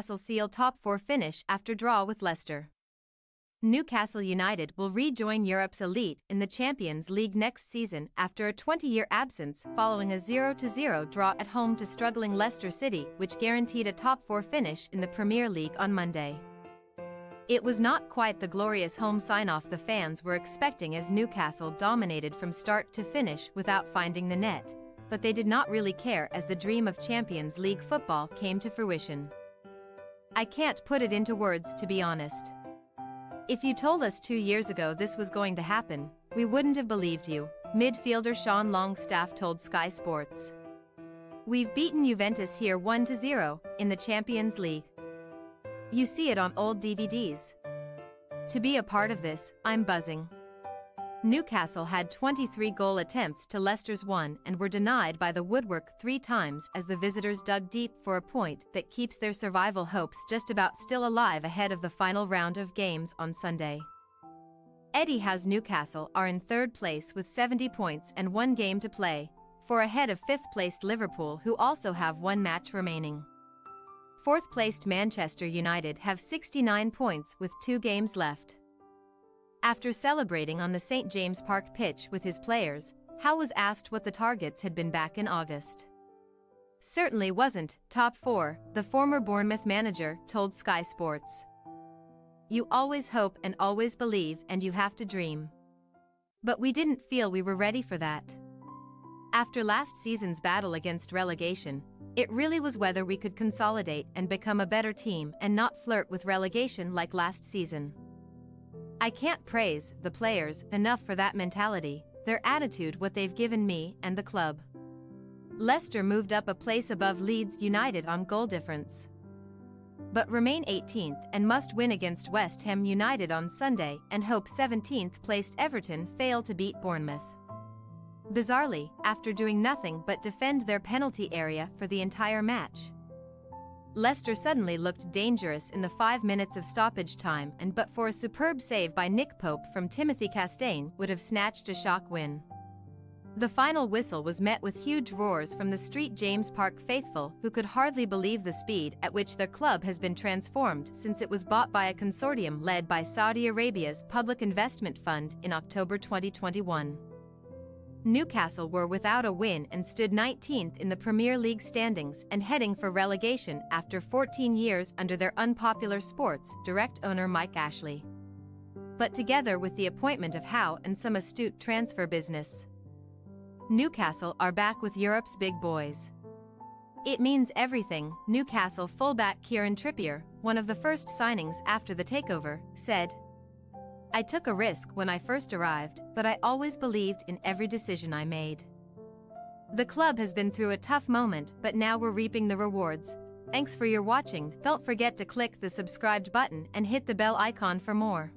Newcastle seal top 4 finish after draw with Leicester. Newcastle United will rejoin Europe's elite in the Champions League next season after a 20-year absence following a 0-0 draw at home to struggling Leicester City, which guaranteed a top 4 finish in the Premier League on Monday. It was not quite the glorious home sign-off the fans were expecting, as Newcastle dominated from start to finish without finding the net, but they did not really care as the dream of Champions League football came to fruition. I can't put it into words, to be honest. If you told us 2 years ago this was going to happen, we wouldn't have believed you, midfielder Sean Longstaff told Sky Sports. We've beaten Juventus here 1-0 in the Champions League. You see it on old DVDs. To be a part of this, I'm buzzing. Newcastle had 23 goal attempts to Leicester's 1 and were denied by the woodwork 3 times as the visitors dug deep for a point that keeps their survival hopes just about still alive ahead of the final round of games on Sunday. Eddie Howe's Newcastle are in 3rd place with 70 points and 1 game to play, ahead of 5th-placed Liverpool, who also have 1 match remaining. 4th-placed Manchester United have 69 points with 2 games left. After celebrating on the St. James Park pitch with his players, Howe was asked what the targets had been back in August. Certainly wasn't top 4, the former Bournemouth manager told Sky Sports. You always hope and always believe, and you have to dream. But we didn't feel we were ready for that. After last season's battle against relegation, it really was whether we could consolidate and become a better team and not flirt with relegation like last season. I can't praise the players enough for that mentality, their attitude, what they've given me and the club. Leicester moved up a place above Leeds United on goal difference, but remain 18th and must win against West Ham United on Sunday and hope 17th-placed Everton fail to beat Bournemouth. Bizarrely, after doing nothing but defend their penalty area for the entire match, Leicester suddenly looked dangerous in the 5 minutes of stoppage time, and but for a superb save by Nick Pope from Timothy Castaigne would have snatched a shock win. The final whistle was met with huge roars from the St. James Park faithful, who could hardly believe the speed at which their club has been transformed since it was bought by a consortium led by Saudi Arabia's Public Investment Fund in October 2021. Newcastle were without a win and stood 19th in the Premier League standings and heading for relegation after 14 years under their unpopular Sports Direct owner Mike Ashley. But together with the appointment of Howe and some astute transfer business, Newcastle are back with Europe's big boys. It means everything, Newcastle fullback Kieran Trippier, one of the first signings after the takeover, said. I took a risk when I first arrived, but I always believed in every decision I made. The club has been through a tough moment, but now we're reaping the rewards. Thanks for your watching. Don't forget to click the subscribed button and hit the bell icon for more.